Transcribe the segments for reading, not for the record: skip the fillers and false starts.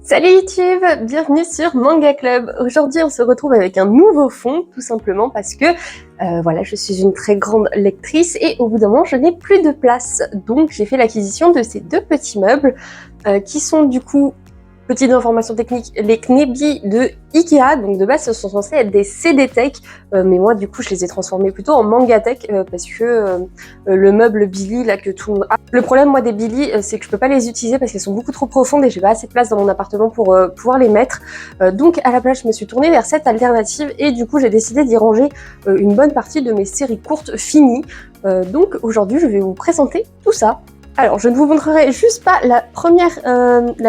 Salut YouTube, bienvenue sur Manga Club. Aujourd'hui on se retrouve avec un nouveau fond, tout simplement parce que voilà, je suis une très grande lectrice et au bout d'un moment je n'ai plus de place. Donc j'ai fait l'acquisition de ces deux petits meubles qui sont du coup, petite information technique, les Knebi de Ikea. Donc de base ce sont censés être des CD Tech, mais moi du coup je les ai transformés plutôt en Manga Tech parce que le meuble Billy là que tout... Ah, le problème moi des Billy c'est que je peux pas les utiliser parce qu'elles sont beaucoup trop profondes et j'ai pas assez de place dans mon appartement pour pouvoir les mettre. Donc à la place je me suis tournée vers cette alternative et du coup j'ai décidé d'y ranger une bonne partie de mes séries courtes finies. Donc aujourd'hui je vais vous présenter tout ça. Alors, je ne vous montrerai juste pas la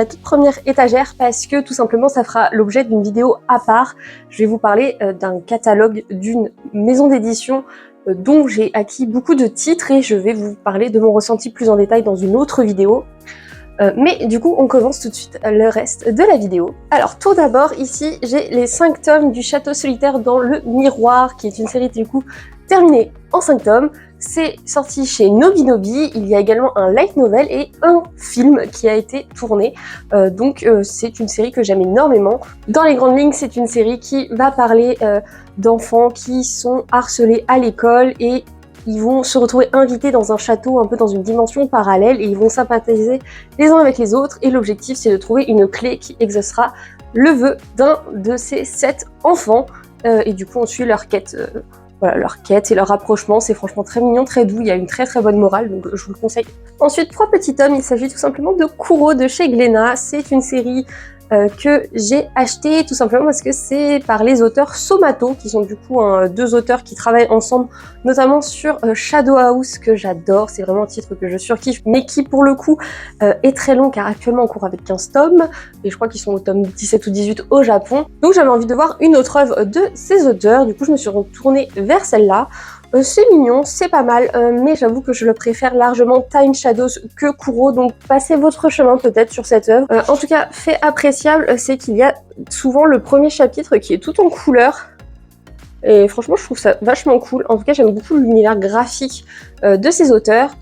toute première étagère parce que tout simplement ça fera l'objet d'une vidéo à part. Je vais vous parler d'un catalogue d'une maison d'édition dont j'ai acquis beaucoup de titres et je vais vous parler de mon ressenti plus en détail dans une autre vidéo. Mais du coup, on commence tout de suite le reste de la vidéo. Alors, tout d'abord, ici, j'ai les 5 tomes du Château solitaire dans le miroir, qui est une série du coup terminée en 5 tomes. C'est sorti chez Nobinobi. Il y a également un light novel et un film qui a été tourné. Donc, c'est une série que j'aime énormément. Dans les grandes lignes, c'est une série qui va parler d'enfants qui sont harcelés à l'école et ils vont se retrouver invités dans un château un peu dans une dimension parallèle et ils vont sympathiser les uns avec les autres et l'objectif c'est de trouver une clé qui exaucera le vœu d'un de ces 7 enfants et du coup on suit leur quête, voilà, leur quête et leur rapprochement. C'est franchement très mignon, très doux, il y a une très bonne morale donc je vous le conseille. Ensuite 3 petits tomes, il s'agit tout simplement de Kuro de chez Glénat. C'est une série que j'ai acheté tout simplement parce que c'est par les auteurs Somato, qui sont du coup deux auteurs qui travaillent ensemble, notamment sur Shadow House, que j'adore, c'est vraiment un titre que je surkiffe, mais qui pour le coup est très long car actuellement on court avec 15 tomes, et je crois qu'ils sont au tome 17 ou 18 au Japon. Donc j'avais envie de voir une autre œuvre de ces auteurs, du coup je me suis retournée vers celle-là. C'est mignon, c'est pas mal, mais j'avoue que je le préfère largement Time Shadows que Kuro, donc passez votre chemin peut-être sur cette œuvre. En tout cas, fait appréciable, c'est qu'il y a souvent le premier chapitre qui est tout en couleur, et franchement je trouve ça vachement cool. En tout cas j'aime beaucoup l'univers graphique de ces auteurs.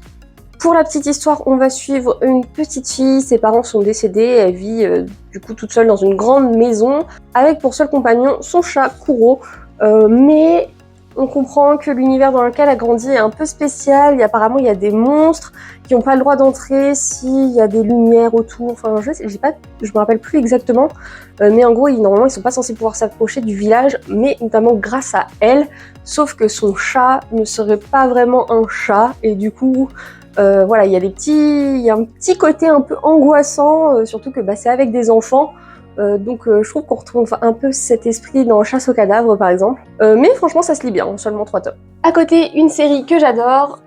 Pour la petite histoire, on va suivre une petite fille, ses parents sont décédés, elle vit du coup toute seule dans une grande maison, avec pour seul compagnon son chat Kuro, mais on comprend que l'univers dans lequel elle a grandi est un peu spécial, apparemment il y a des monstres qui n'ont pas le droit d'entrer s'il y a des lumières autour, enfin je me rappelle plus exactement, mais en gros normalement ils sont pas censés pouvoir s'approcher du village, mais notamment grâce à elle, sauf que son chat ne serait pas vraiment un chat, et du coup voilà, il y a un petit côté un peu angoissant, surtout que c'est avec des enfants. Donc je trouve qu'on retrouve un peu cet esprit dans Chasse aux cadavres par exemple. Mais franchement ça se lit bien, en seulement 3 tomes. À côté, une série que j'adore,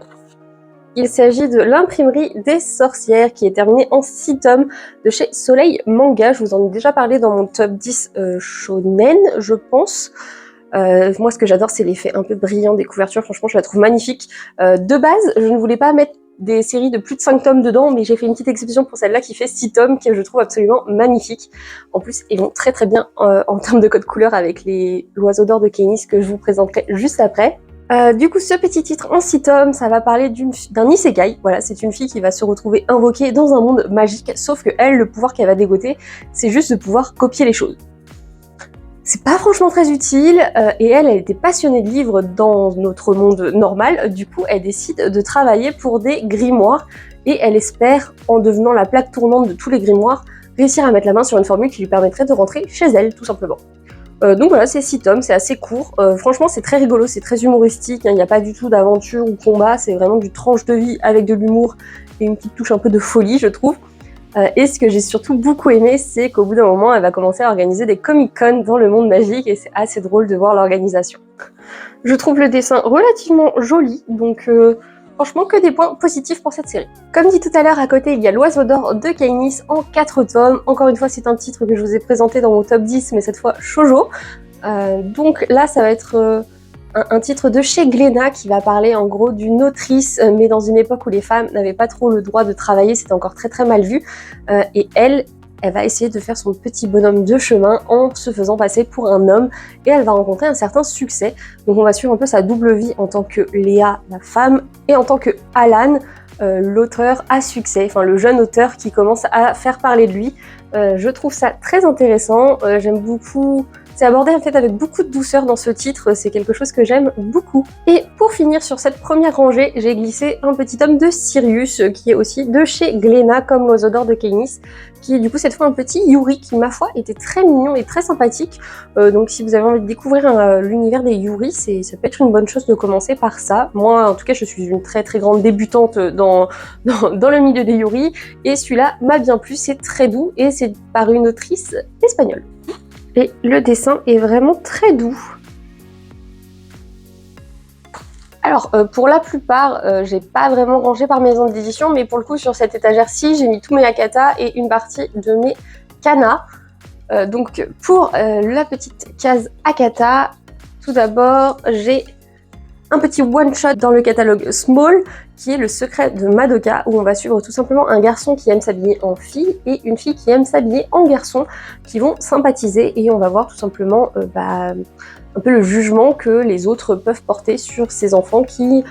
il s'agit de l'Imprimerie des sorcières qui est terminée en 6 tomes de chez Soleil Manga. Je vous en ai déjà parlé dans mon top 10 shonen je pense. Moi ce que j'adore c'est l'effet un peu brillant des couvertures, franchement je la trouve magnifique. De base je ne voulais pas mettre des séries de plus de 5 tomes dedans, mais j'ai fait une petite exception pour celle-là qui fait 6 tomes, que je trouve absolument magnifique. En plus, ils vont très bien en termes de code couleur avec l'oiseau d'or de Keinis que je vous présenterai juste après. Du coup, ce petit titre en 6 tomes, ça va parler d'un isekai. Voilà, c'est une fille qui va se retrouver invoquée dans un monde magique, sauf que elle, le pouvoir qu'elle va dégoter, c'est juste de pouvoir copier les choses. C'est pas franchement très utile, et elle était passionnée de livres dans notre monde normal, du coup elle décide de travailler pour des grimoires, et elle espère, en devenant la plaque tournante de tous les grimoires, réussir à mettre la main sur une formule qui lui permettrait de rentrer chez elle, tout simplement. Donc voilà, c'est 6 tomes, c'est assez court, franchement c'est très rigolo, c'est très humoristique, il n'y a pas du tout d'aventure ou combat, c'est vraiment du tranche de vie avec de l'humour et une petite touche un peu de folie je trouve. Et ce que j'ai surtout beaucoup aimé, c'est qu'au bout d'un moment, elle va commencer à organiser des Comic-Con dans le monde magique et c'est assez drôle de voir l'organisation. Je trouve le dessin relativement joli, donc franchement que des points positifs pour cette série. Comme dit tout à l'heure, à côté, il y a l'Oiseau d'or de Keinis en 4 tomes. Encore une fois, c'est un titre que je vous ai présenté dans mon top 10, mais cette fois shoujo. Donc là, ça va être un titre de chez Glénat qui va parler en gros d'une autrice, mais dans une époque où les femmes n'avaient pas trop le droit de travailler, c'était encore très mal vu, et elle va essayer de faire son petit bonhomme de chemin en se faisant passer pour un homme, et elle va rencontrer un certain succès. Donc on va suivre un peu sa double vie en tant que Léa, la femme, et en tant que Alan, l'auteur à succès, enfin le jeune auteur qui commence à faire parler de lui. Je trouve ça très intéressant, j'aime beaucoup. C'est abordé en fait avec beaucoup de douceur dans ce titre, c'est quelque chose que j'aime beaucoup. Et pour finir sur cette première rangée, j'ai glissé un petit tome de Sirius, qui est aussi de chez Glénat, comme l'oiseau d'or de Kainis, qui est du coup cette fois un petit Yuri qui, ma foi, était très mignon et très sympathique. Donc si vous avez envie de découvrir l'univers des Yuri, ça peut être une bonne chose de commencer par ça. Moi, en tout cas, je suis une très très grande débutante dans le milieu des Yuri, et celui-là m'a bien plu, c'est très doux, et c'est par une autrice espagnole. Et le dessin est vraiment très doux. Alors, pour la plupart, j'ai pas vraiment rangé par maison d'édition, mais pour le coup, sur cette étagère-ci, j'ai mis tous mes Akata et une partie de mes Kana. Donc, pour la petite case Akata, tout d'abord, j'ai un petit one-shot dans le catalogue Small, qui est le secret de Madoka, où on va suivre tout simplement un garçon qui aime s'habiller en fille et une fille qui aime s'habiller en garçon, qui vont sympathiser, et on va voir tout simplement un peu le jugement que les autres peuvent porter sur ces enfants qui,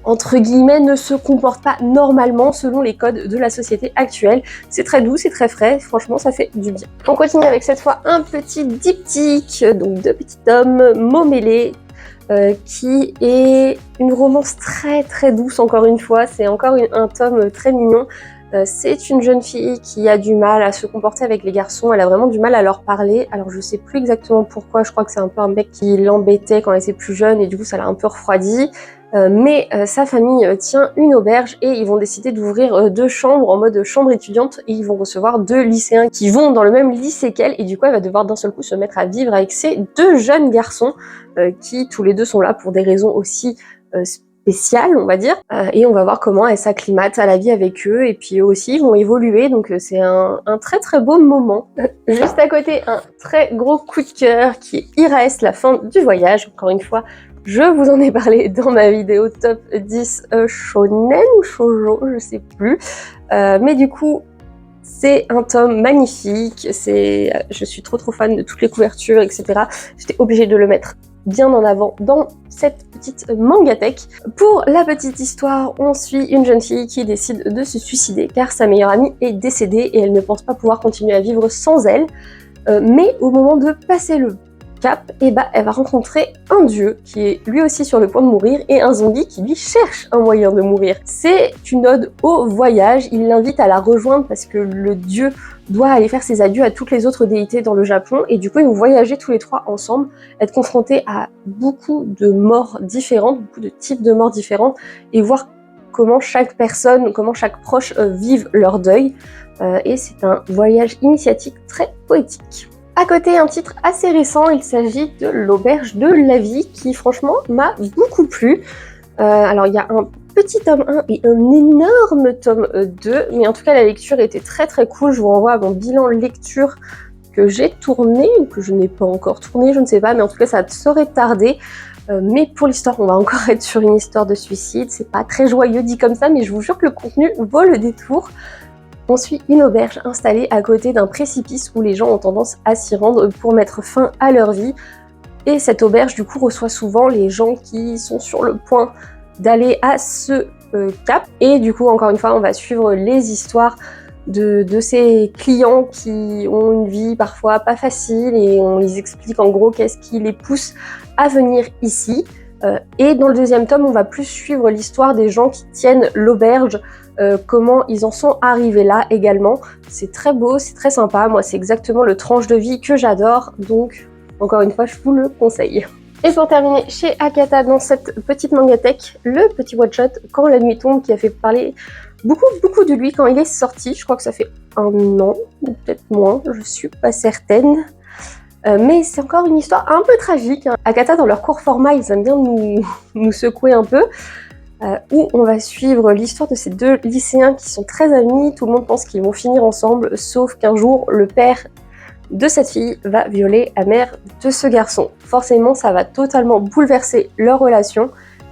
entre guillemets, ne se comportent pas normalement selon les codes de la société actuelle. C'est très doux, c'est très frais, franchement ça fait du bien. On continue avec cette fois un petit diptyque, donc 2 petits tomes, Momele, qui est une romance très très douce, encore une fois, c'est encore un tome très mignon. C'est une jeune fille qui a du mal à se comporter avec les garçons, elle a vraiment du mal à leur parler. Alors je sais plus exactement pourquoi, je crois que c'est un peu un mec qui l'embêtait quand elle était plus jeune et du coup ça l'a un peu refroidi. Mais sa famille tient une auberge et ils vont décider d'ouvrir 2 chambres en mode chambre étudiante, et ils vont recevoir 2 lycéens qui vont dans le même lycée qu'elle, et du coup elle va devoir d'un seul coup se mettre à vivre avec ces 2 jeunes garçons qui tous les deux sont là pour des raisons aussi spéciales, on va dire, et on va voir comment elle s'acclimate à la vie avec eux, et puis eux aussi vont évoluer, donc c'est un très très beau moment. Juste à côté, un très gros coup de cœur qui est Iraes, la fin du voyage, encore une fois. Je vous en ai parlé dans ma vidéo top 10 shonen ou shoujo, je sais plus. Mais du coup, c'est un tome magnifique. Je suis trop fan de toutes les couvertures, etc. J'étais obligée de le mettre bien en avant dans cette petite mangatech. Pour la petite histoire, on suit une jeune fille qui décide de se suicider car sa meilleure amie est décédée et elle ne pense pas pouvoir continuer à vivre sans elle. Mais au moment de passer le cap, elle va rencontrer un dieu qui est lui aussi sur le point de mourir et un zombie qui lui cherche un moyen de mourir. C'est une ode au voyage, il l'invite à la rejoindre parce que le dieu doit aller faire ses adieux à toutes les autres déités dans le Japon, et du coup ils vont voyager tous les 3 ensemble, être confrontés à beaucoup de morts différentes, beaucoup de types de morts différents, et voir comment chaque personne, comment chaque proche vive leur deuil. Et c'est un voyage initiatique très poétique. À côté, un titre assez récent, il s'agit de l'Auberge de la vie, qui franchement m'a beaucoup plu. Alors il y a un petit tome 1 et un énorme tome 2, mais en tout cas la lecture était très très cool. Je vous renvoie à mon bilan lecture que j'ai tourné, ou que je n'ai pas encore tourné, je ne sais pas, mais en tout cas ça saurait tarder. Mais pour l'histoire, on va encore être sur une histoire de suicide, c'est pas très joyeux dit comme ça, mais je vous jure que le contenu vaut le détour. On suit une auberge installée à côté d'un précipice où les gens ont tendance à s'y rendre pour mettre fin à leur vie. Et cette auberge, du coup, reçoit souvent les gens qui sont sur le point d'aller à ce cap. Et du coup, encore une fois, on va suivre les histoires de ces clients qui ont une vie parfois pas facile, et on les explique en gros qu'est-ce qui les pousse à venir ici. Et dans le deuxième tome, on va plus suivre l'histoire des gens qui tiennent l'auberge, comment ils en sont arrivés là également. C'est très beau, c'est très sympa, moi c'est exactement le tranche de vie que j'adore, donc encore une fois je vous le conseille. Et pour terminer, chez Akata, dans cette petite mangatech, le petit one-shot Quand la nuit tombe, qui a fait parler beaucoup de lui quand il est sorti. Je crois que ça fait 1 an, ou peut-être moins, je suis pas certaine. Mais c'est encore une histoire un peu tragique. Akata, dans leur court format, ils aiment bien nous secouer un peu. Où on va suivre l'histoire de ces 2 lycéens qui sont très amis. Tout le monde pense qu'ils vont finir ensemble, sauf qu'un jour, le père de cette fille va violer la mère de ce garçon. Forcément, ça va totalement bouleverser leur relation,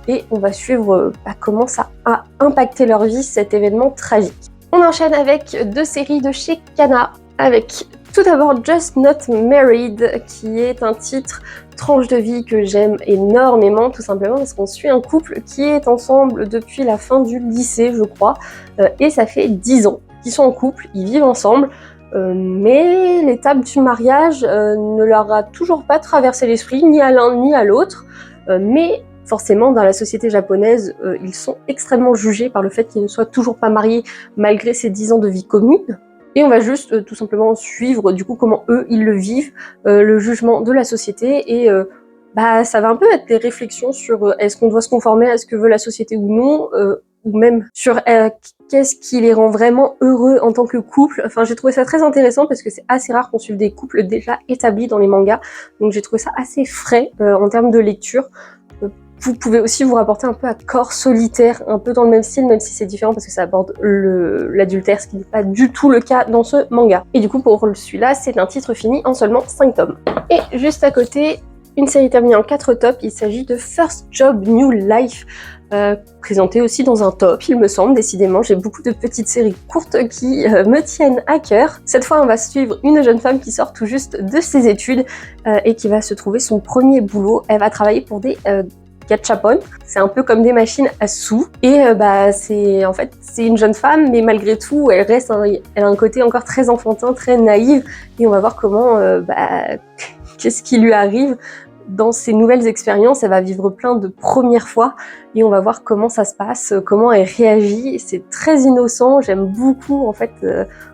et on va suivre comment ça a impacté leur vie, cet événement tragique. On enchaîne avec 2 séries de chez Kana, avec Tout d'abord, Just Not Married, qui est un titre tranche de vie que j'aime énormément, tout simplement parce qu'on suit un couple qui est ensemble depuis la fin du lycée, je crois, et ça fait 10 ans qu'ils sont en couple, ils vivent ensemble, mais l'étape du mariage ne leur a toujours pas traversé l'esprit, ni à l'un ni à l'autre, mais forcément, dans la société japonaise, ils sont extrêmement jugés par le fait qu'ils ne soient toujours pas mariés malgré ces 10 ans de vie commune. Et on va juste tout simplement suivre du coup comment eux ils le vivent, le jugement de la société et ça va un peu être des réflexions sur est-ce qu'on doit se conformer à ce que veut la société ou non, ou même sur qu'est-ce qui les rend vraiment heureux en tant que couple. Enfin, j'ai trouvé ça très intéressant parce que c'est assez rare qu'on suive des couples déjà établis dans les mangas, donc j'ai trouvé ça assez frais en termes de lecture. Vous pouvez aussi vous rapporter un peu à Corps Solitaire, un peu dans le même style, même si c'est différent parce que ça aborde l'adultère, ce qui n'est pas du tout le cas dans ce manga. Et du coup, pour celui-là, c'est un titre fini en seulement 5 tomes. Et juste à côté, une série terminée en 4 tomes, il s'agit de First Job New Life, présentée aussi dans un top, il me semble. Décidément, j'ai beaucoup de petites séries courtes qui me tiennent à cœur. Cette fois, on va suivre une jeune femme qui sort tout juste de ses études et qui va se trouver son premier boulot. Elle va travailler pour des gachapon, c'est un peu comme des machines à sous et c'est une jeune femme mais malgré tout elle a un côté encore très enfantin, très naïf et on va voir comment qu'est-ce qui lui arrive dans ces nouvelles expériences. Elle va vivre plein de premières fois et on va voir comment ça se passe, comment elle réagit. C'est très innocent, j'aime beaucoup en fait,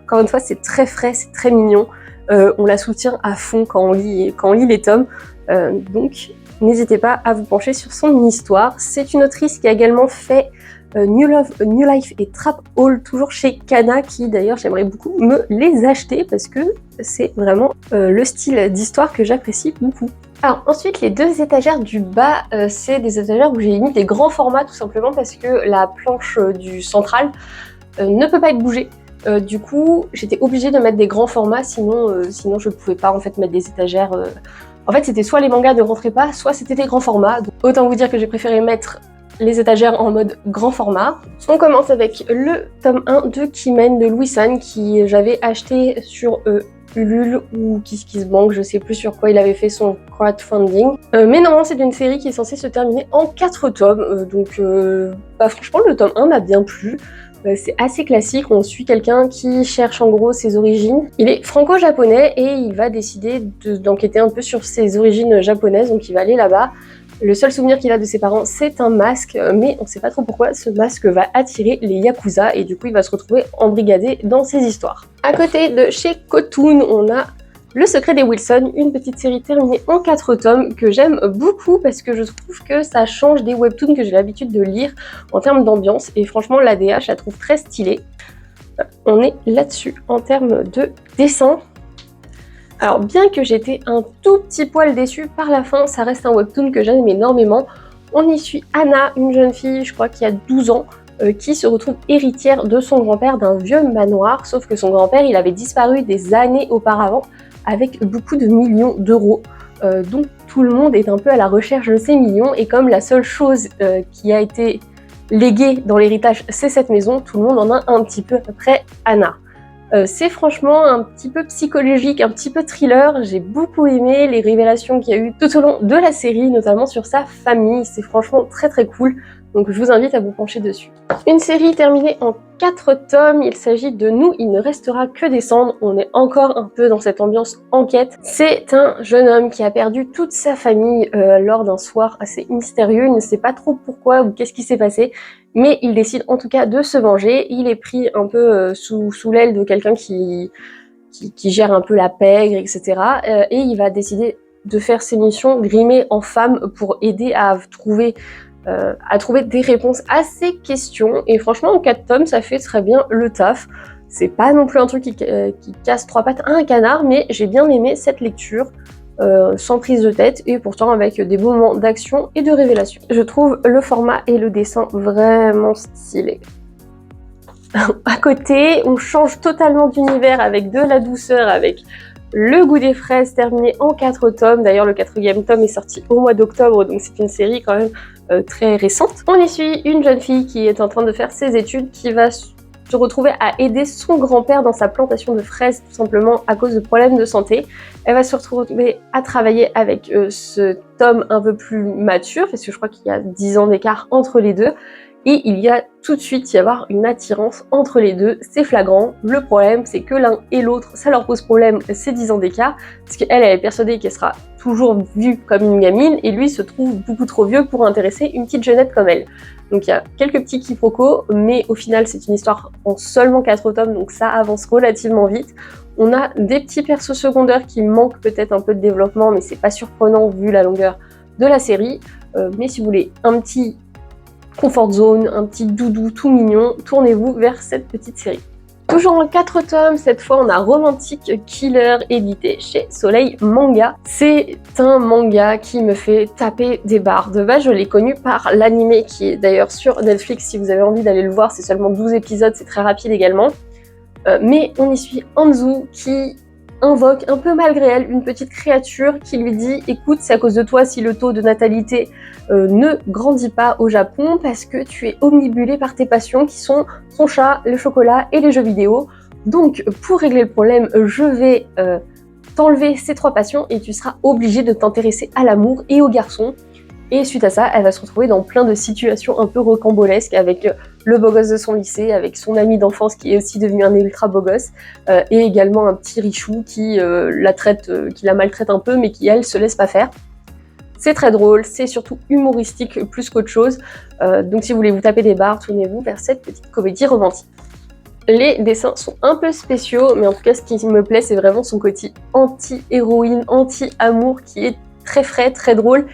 encore une fois c'est très frais, c'est très mignon, on la soutient à fond quand on lit les tomes, donc n'hésitez pas à vous pencher sur son histoire. C'est une autrice qui a également fait New Life et Trap Hall, toujours chez Kana, qui d'ailleurs j'aimerais beaucoup me les acheter parce que c'est vraiment le style d'histoire que j'apprécie beaucoup. Alors ensuite, les deux étagères du bas, c'est des étagères où j'ai mis des grands formats tout simplement parce que la planche du central ne peut pas être bougée. Du coup, j'étais obligée de mettre des grands formats, sinon je pouvais pas en fait mettre des étagères. En fait, c'était soit les mangas ne rentraient pas, soit c'était des grands formats. Donc, autant vous dire que j'ai préféré mettre les étagères en mode grand format. On commence avec le tome 1 de Kimen de Louis-san qui j'avais acheté sur Ulule ou KissKissBank, je sais plus sur quoi il avait fait son crowdfunding. Mais normalement, c'est une série qui est censée se terminer en 4 tomes. Franchement, le tome 1 m'a bien plu. C'est assez classique, on suit quelqu'un qui cherche en gros ses origines. Il est franco-japonais et il va décider d'enquêter un peu sur ses origines japonaises, donc il va aller là-bas. Le seul souvenir qu'il a de ses parents, c'est un masque, mais on ne sait pas trop pourquoi ce masque va attirer les Yakuza et du coup il va se retrouver embrigadé dans ces histoires. À côté de chez Kotun, on a Le Secret des Wilson, une petite série terminée en 4 tomes que j'aime beaucoup parce que je trouve que ça change des webtoons que j'ai l'habitude de lire en termes d'ambiance et franchement l'ADH je la trouve très stylée. On est là-dessus en termes de dessin. Alors bien que j'étais un tout petit poil déçue par la fin, ça reste un webtoon que j'aime énormément. On y suit Anna, une jeune fille, je crois qui a 12 ans, qui se retrouve héritière de son grand-père d'un vieux manoir, sauf que son grand-père il avait disparu des années auparavant avec beaucoup de millions d'euros. Donc tout le monde est un peu à la recherche de ces millions et comme la seule chose qui a été léguée dans l'héritage c'est cette maison, tout le monde en a un petit peu à peu près Anna. C'est franchement un petit peu psychologique, un petit peu thriller, j'ai beaucoup aimé les révélations qu'il y a eu tout au long de la série, notamment sur sa famille, c'est franchement très très cool, donc je vous invite à vous pencher dessus. Une série terminée en 4 tomes, il s'agit de Nous, il ne restera que des cendres, on est encore un peu dans cette ambiance enquête. C'est un jeune homme qui a perdu toute sa famille lors d'un soir assez mystérieux, il ne sait pas trop pourquoi ou qu'est-ce qui s'est passé, mais il décide en tout cas de se venger, il est pris un peu sous l'aile de quelqu'un qui gère un peu la pègre, etc. Et il va décider de faire ses missions grimées en femme pour aider à trouver des réponses à ces questions. Et franchement, en 4 tomes, ça fait très bien le taf. C'est pas non plus un truc qui casse 3 pattes à un canard, mais j'ai bien aimé cette lecture. Sans prise de tête et pourtant avec des beaux moments d'action et de révélation. Je trouve le format et le dessin vraiment stylés. À côté, on change totalement d'univers avec de la douceur, avec Le Goût des fraises terminé en 4 tomes. D'ailleurs, le 4e tome est sorti au mois d'octobre, donc c'est une série quand même très récente. On y suit une jeune fille qui est en train de faire ses études, qui va se retrouvait à aider son grand-père dans sa plantation de fraises, tout simplement à cause de problèmes de santé. Elle va se retrouver à travailler avec ce Tom un peu plus mature, parce que je crois qu'il y a 10 ans d'écart entre les deux. Et il y a tout de suite y avoir une attirance entre les deux, c'est flagrant. Le problème, c'est que l'un et l'autre, ça leur pose problème ces 10 ans d'écart, parce qu'elle est persuadée qu'elle sera toujours vue comme une gamine, et lui se trouve beaucoup trop vieux pour intéresser une petite jeunette comme elle. Donc il y a quelques petits quiproquos, mais au final c'est une histoire en seulement 4 tomes, donc ça avance relativement vite. On a des petits persos secondaires qui manquent peut-être un peu de développement, mais c'est pas surprenant vu la longueur de la série. Mais si vous voulez un petit comfort zone, un petit doudou tout mignon, tournez-vous vers cette petite série. Toujours en 4 tomes, cette fois on a Romantic Killer édité chez Soleil Manga. C'est un manga qui me fait taper des barres. De base je l'ai connu par l'anime qui est d'ailleurs sur Netflix si vous avez envie d'aller le voir, c'est seulement 12 épisodes, c'est très rapide également. Mais on y suit Anzu qui invoque un peu malgré elle une petite créature qui lui dit « Écoute, c'est à cause de toi si le taux de natalité ne grandit pas au Japon parce que tu es omnibulé par tes passions qui sont son chat, le chocolat et les jeux vidéo. Donc pour régler le problème, je vais t'enlever ces 3 passions et tu seras obligé de t'intéresser à l'amour et aux garçons. » Et suite à ça, elle va se retrouver dans plein de situations un peu rocambolesques avec le beau gosse de son lycée, avec son ami d'enfance qui est aussi devenu un ultra beau gosse, et également un petit richou qui la maltraite un peu, mais qui elle se laisse pas faire. C'est très drôle, c'est surtout humoristique plus qu'autre chose, donc si vous voulez vous taper des barres, tournez-vous vers cette petite comédie romantique. Les dessins sont un peu spéciaux, mais en tout cas ce qui me plaît c'est vraiment son côté anti-héroïne, anti-amour qui est très frais, très drôle.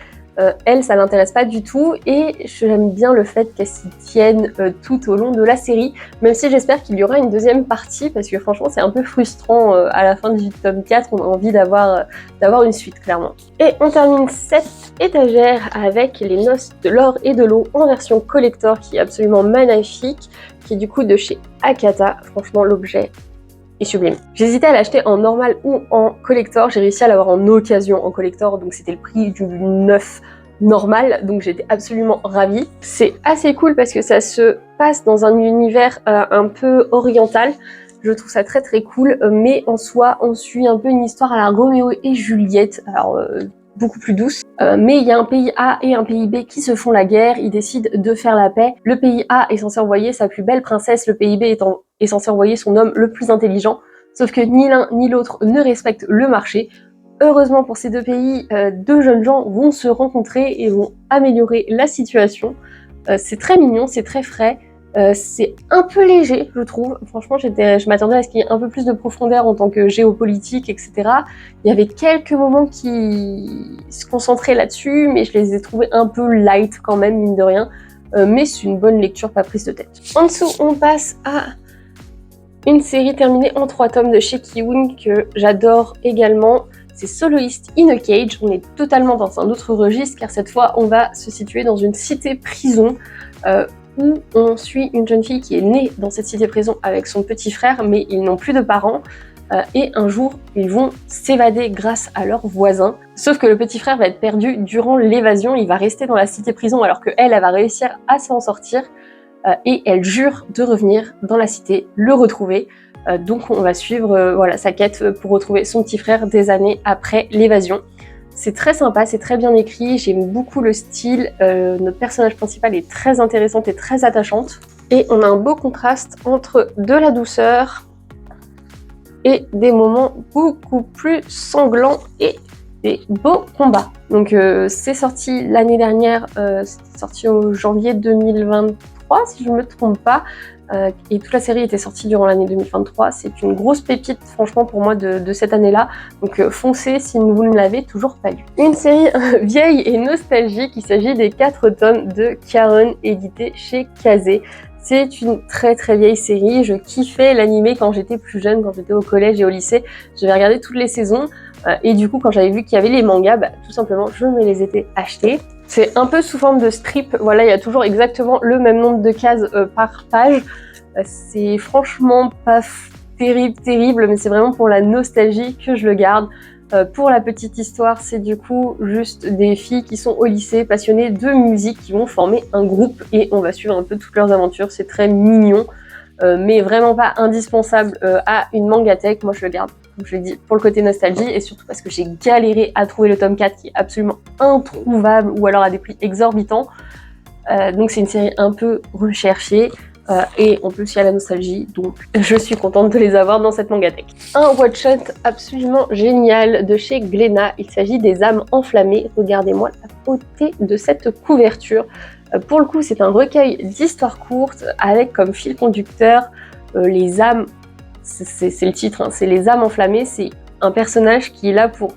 Elle, ça l'intéresse pas du tout et j'aime bien le fait qu'elle s'y tienne tout au long de la série, même si j'espère qu'il y aura une deuxième partie parce que franchement c'est un peu frustrant à la fin du tome 4, on a envie d'avoir une suite clairement. Et on termine cette étagère avec Les Noces de l'or et de l'eau en version collector qui est absolument magnifique, qui est du coup de chez Akata. Franchement l'objet est sublime. J'hésitais à l'acheter en normal ou en collector, j'ai réussi à l'avoir en occasion en collector, donc c'était le prix du neuf normal, donc j'étais absolument ravie. C'est assez cool parce que ça se passe dans un univers un peu oriental, je trouve ça très très cool, mais en soi on suit un peu une histoire à la Roméo et Juliette, alors beaucoup plus douce. Mais il y a un pays A et un pays B qui se font la guerre, ils décident de faire la paix. Le pays A est censé envoyer sa plus belle princesse, le pays B est censé envoyer son homme le plus intelligent, sauf que ni l'un ni l'autre ne respectent le marché. Heureusement pour ces deux pays, 2 jeunes gens vont se rencontrer et vont améliorer la situation. C'est très mignon, c'est très frais. C'est un peu léger, je trouve. Franchement, je m'attendais à ce qu'il y ait un peu plus de profondeur en tant que géopolitique, etc. Il y avait quelques moments qui se concentraient là-dessus, mais je les ai trouvés un peu light quand même, mine de rien. Mais c'est une bonne lecture, pas prise de tête. En dessous, on passe à une série terminée en 3 tomes de chez Kiun que j'adore également. C'est Soloist in a Cage. On est totalement dans un autre registre, car cette fois, on va se situer dans une cité-prison où on suit une jeune fille qui est née dans cette cité-prison avec son petit frère, mais ils n'ont plus de parents, et un jour, ils vont s'évader grâce à leurs voisins. Sauf que le petit frère va être perdu durant l'évasion, il va rester dans la cité-prison alors qu'elle va réussir à s'en sortir, et elle jure de revenir dans la cité, le retrouver. Donc on va suivre sa quête pour retrouver son petit frère des années après l'évasion. C'est très sympa, c'est très bien écrit, j'aime beaucoup le style, notre personnage principal est très intéressante et très attachante. Et on a un beau contraste entre de la douceur et des moments beaucoup plus sanglants et des beaux combats. Donc c'est sorti l'année dernière, c'est sorti au janvier 2023 si je ne me trompe pas. Et toute la série était sortie durant l'année 2023. C'est une grosse pépite, franchement, pour moi, de cette année-là. Donc foncez si vous ne l'avez toujours pas lu. Une série vieille et nostalgique, il s'agit des 4 tomes de Karen, édité chez Kazé. C'est une très très vieille série. Je kiffais l'animé quand j'étais plus jeune, quand j'étais au collège et au lycée. J'avais regardé toutes les saisons. Et du coup, quand j'avais vu qu'il y avait les mangas, tout simplement, je me les étais achetés. C'est un peu sous forme de strip. Voilà, il y a toujours exactement le même nombre de cases par page. C'est franchement pas terrible, mais c'est vraiment pour la nostalgie que je le garde. Pour la petite histoire, c'est du coup juste des filles qui sont au lycée, passionnées de musique, qui vont former un groupe et on va suivre un peu toutes leurs aventures. C'est très mignon. mais vraiment pas indispensable à une mangatech. Moi je le garde, comme je l'ai dit, pour le côté nostalgie et surtout parce que j'ai galéré à trouver le tome 4 qui est absolument introuvable ou alors à des prix exorbitants. Donc c'est une série un peu recherchée et en plus il y a la nostalgie, donc je suis contente de les avoir dans cette mangatech. Un one-shot absolument génial de chez Glénat, il s'agit des âmes enflammées. Regardez-moi la beauté de cette couverture. Pour le coup c'est un recueil d'histoires courtes avec comme fil conducteur les âmes, c'est le titre, hein, c'est les âmes enflammées. C'est un personnage qui est là pour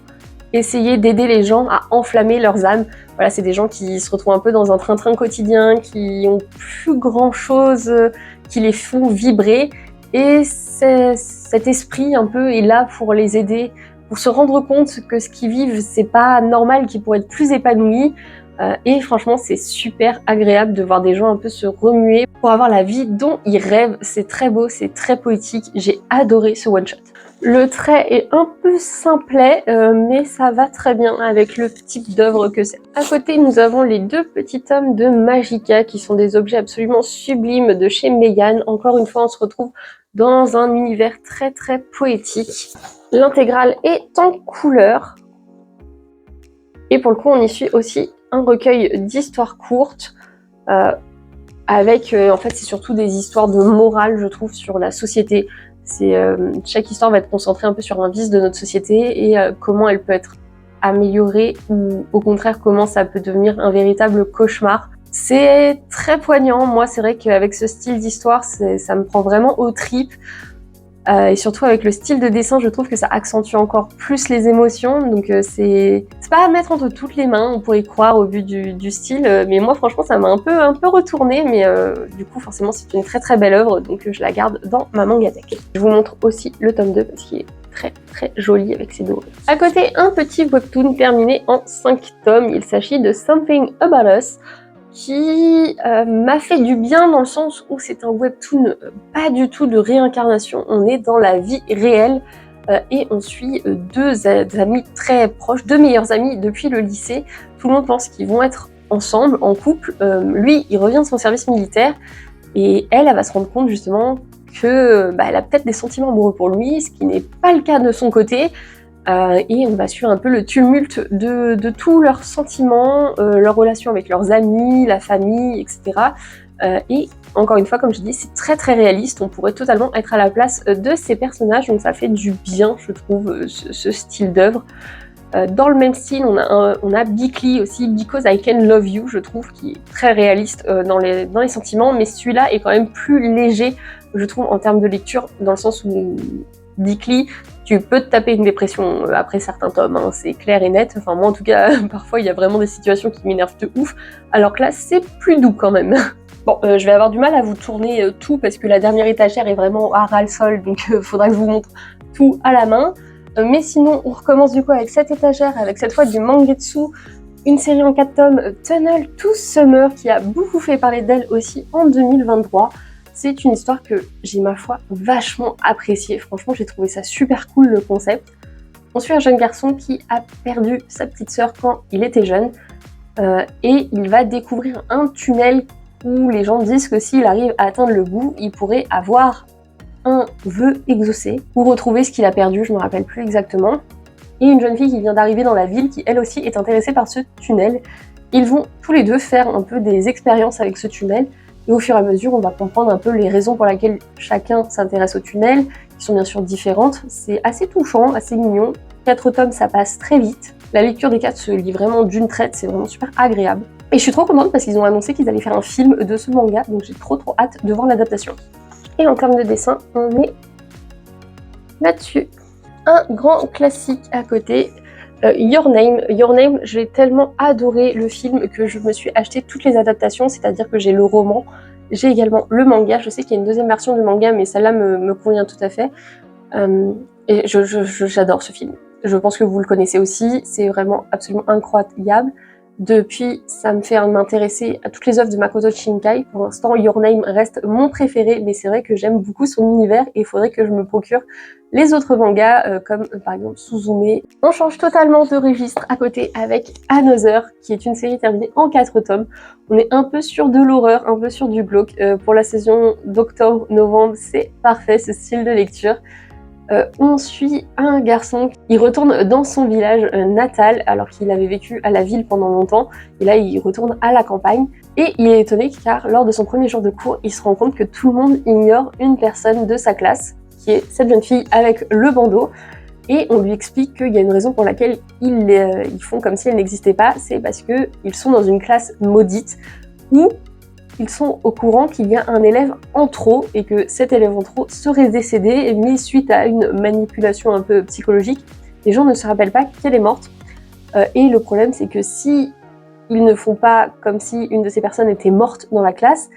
essayer d'aider les gens à enflammer leurs âmes. Voilà, c'est des gens qui se retrouvent un peu dans un train-train quotidien, qui ont plus grand-chose qui les font vibrer. Et cet esprit un peu est là pour les aider, pour se rendre compte que ce qu'ils vivent, c'est pas normal, qu'ils pourraient être plus épanouis. Et franchement, c'est super agréable de voir des gens un peu se remuer pour avoir la vie dont ils rêvent. C'est très beau, c'est très poétique. J'ai adoré ce one-shot. Le trait est un peu simplet, mais ça va très bien avec le type d'œuvre que c'est. À côté, nous avons les deux petits tomes de Magica, qui sont des objets absolument sublimes de chez Mégane. Encore une fois, on se retrouve dans un univers très très poétique. L'intégrale est en couleur. Et pour le coup, on y suit aussi un recueil d'histoires courtes, avec, en fait, c'est surtout des histoires de morale, je trouve, sur la société. Chaque histoire va être concentrée un peu sur un vice de notre société et comment elle peut être améliorée ou au contraire comment ça peut devenir un véritable cauchemar. C'est très poignant. Moi, c'est vrai qu'avec ce style d'histoire, ça me prend vraiment aux tripes. Et surtout avec le style de dessin, je trouve que ça accentue encore plus les émotions. Donc c'est pas à mettre entre toutes les mains, on pourrait croire au vu du style, mais moi franchement ça m'a un peu retourné, mais du coup forcément c'est une très très belle œuvre, donc je la garde dans ma mangatech. Je vous montre aussi le tome 2 parce qu'il est très très joli avec ses dorés. À côté, un petit webtoon terminé en 5 tomes, il s'agit de Something About Us, qui m'a fait du bien dans le sens où c'est un webtoon pas du tout de réincarnation, on est dans la vie réelle et on suit deux amis très proches, deux meilleurs amis depuis le lycée. Tout le monde pense qu'ils vont être ensemble, en couple. Lui, il revient de son service militaire et elle va se rendre compte justement que elle a peut-être des sentiments amoureux pour lui, ce qui n'est pas le cas de son côté. Et on va suivre un peu le tumulte de tous leurs sentiments, leurs relations avec leurs amis, la famille, etc. Et encore une fois, comme je dis, c'est très très réaliste, on pourrait totalement être à la place de ces personnages, donc ça fait du bien, je trouve, ce style d'œuvre. Dans le même style, on a Bickley aussi, Because I Can Love You, je trouve, qui est très réaliste dans les sentiments, mais celui-là est quand même plus léger, je trouve, en termes de lecture, dans le sens où Bickley, tu peux te taper une dépression après certains tomes, hein, c'est clair et net. Enfin moi en tout cas, parfois il y a vraiment des situations qui m'énervent de ouf, alors que là c'est plus doux quand même. Bon, je vais avoir du mal à vous tourner tout parce que la dernière étagère est vraiment à ras-le-sol, donc faudra que je vous montre tout à la main. Mais sinon, on recommence du coup avec cette étagère, avec cette fois du Mangetsu, une série en 4 tomes, Tunnel to Summer, qui a beaucoup fait parler d'elle aussi en 2023. C'est une histoire que j'ai, ma foi, vachement appréciée. Franchement, j'ai trouvé ça super cool, le concept. On suit un jeune garçon qui a perdu sa petite sœur quand il était jeune. Et il va découvrir un tunnel où les gens disent que s'il arrive à atteindre le bout, il pourrait avoir un vœu exaucé ou retrouver ce qu'il a perdu, je ne me rappelle plus exactement. Et une jeune fille qui vient d'arriver dans la ville, qui elle aussi est intéressée par ce tunnel. Ils vont tous les deux faire un peu des expériences avec ce tunnel. Et au fur et à mesure, on va comprendre un peu les raisons pour lesquelles chacun s'intéresse au tunnel, qui sont bien sûr différentes. C'est assez touchant, assez mignon. 4 tomes, ça passe très vite. La lecture des 4 se lit vraiment d'une traite, c'est vraiment super agréable. Et je suis trop contente parce qu'ils ont annoncé qu'ils allaient faire un film de ce manga, donc j'ai trop hâte de voir l'adaptation. Et en termes de dessin, on est là-dessus. Un grand classique à côté, Your Name. Your Name, j'ai tellement adoré le film que je me suis acheté toutes les adaptations, c'est-à-dire que j'ai le roman, j'ai également le manga. Je sais qu'il y a une deuxième version du manga, mais celle-là me convient tout à fait. Et j'adore ce film. Je pense que vous le connaissez aussi, c'est vraiment absolument incroyable. Depuis, ça me fait m'intéresser à toutes les œuvres de Makoto Shinkai. Pour l'instant, Your Name reste mon préféré, mais c'est vrai que j'aime beaucoup son univers et il faudrait que je me procure les autres mangas, comme par exemple Suzume. On change totalement de registre à côté avec Another, qui est une série terminée en 4 tomes. On est un peu sur de l'horreur, un peu sur du glauque. Pour la saison d'octobre-novembre, c'est parfait ce style de lecture. On suit un garçon qui retourne dans son village natal alors qu'il avait vécu à la ville pendant longtemps et là il retourne à la campagne et il est étonné car lors de son premier jour de cours il se rend compte que tout le monde ignore une personne de sa classe qui est cette jeune fille avec le bandeau et on lui explique qu'il y a une raison pour laquelle ils font comme si elle n'existait pas, c'est parce qu'ils sont dans une classe maudite où ils sont au courant qu'il y a un élève en trop et que cet élève en trop serait décédé, mais suite à une manipulation un peu psychologique, les gens ne se rappellent pas qu'elle est morte. Et le problème, c'est que si ils ne font pas comme si une de ces personnes était morte dans la classe,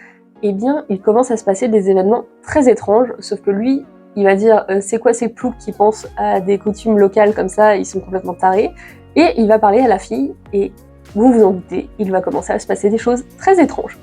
eh bien, il commence à se passer des événements très étranges, sauf que lui, il va dire c'est quoi ces ploucs qui pensent à des coutumes locales comme ça, ils sont complètement tarés, et il va parler à la fille, et vous vous en doutez, il va commencer à se passer des choses très étranges.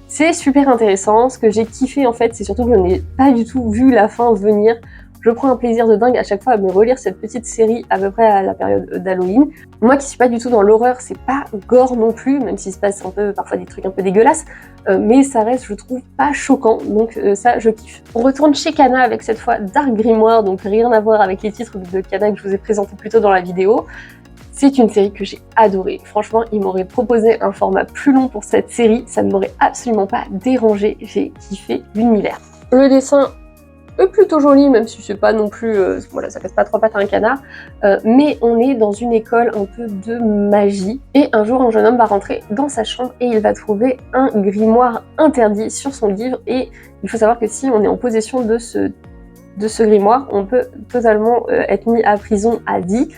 C'est super intéressant, ce que j'ai kiffé en fait, c'est surtout que je n'ai pas du tout vu la fin venir. Je prends un plaisir de dingue à chaque fois à me relire cette petite série à peu près à la période d'Halloween. Moi qui suis pas du tout dans l'horreur, c'est pas gore non plus, même s'il se passe un peu parfois des trucs un peu dégueulasses, mais ça reste, je trouve, pas choquant, donc ça je kiffe. On retourne chez Kana avec cette fois Dark Grimoire, donc rien à voir avec les titres de Kana que je vous ai présentés plus tôt dans la vidéo. C'est une série que j'ai adorée. Franchement, il m'aurait proposé un format plus long pour cette série, ça ne m'aurait absolument pas dérangé. J'ai kiffé l'univers. Le dessin est plutôt joli, même si c'est pas non plus, voilà, ça casse pas trois pattes à un canard. Mais on est dans une école un peu de magie. Et un jour, un jeune homme va rentrer dans sa chambre et il va trouver un grimoire interdit sur son livre. Et il faut savoir que si on est en possession de ce grimoire, on peut totalement être mis à prison à vie.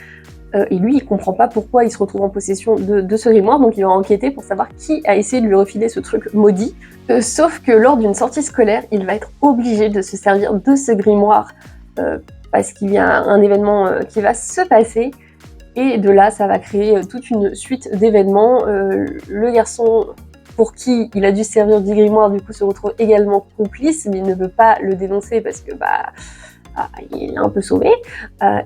Et lui, il comprend pas pourquoi il se retrouve en possession de ce grimoire, donc il va enquêter pour savoir qui a essayé de lui refiler ce truc maudit. Sauf que lors d'une sortie scolaire, il va être obligé de se servir de ce grimoire parce qu'il y a un événement qui va se passer. Et de là, ça va créer toute une suite d'événements. Le garçon pour qui il a dû servir du grimoire, du coup, se retrouve également complice, mais il ne veut pas le dénoncer parce que il est un peu sauvé,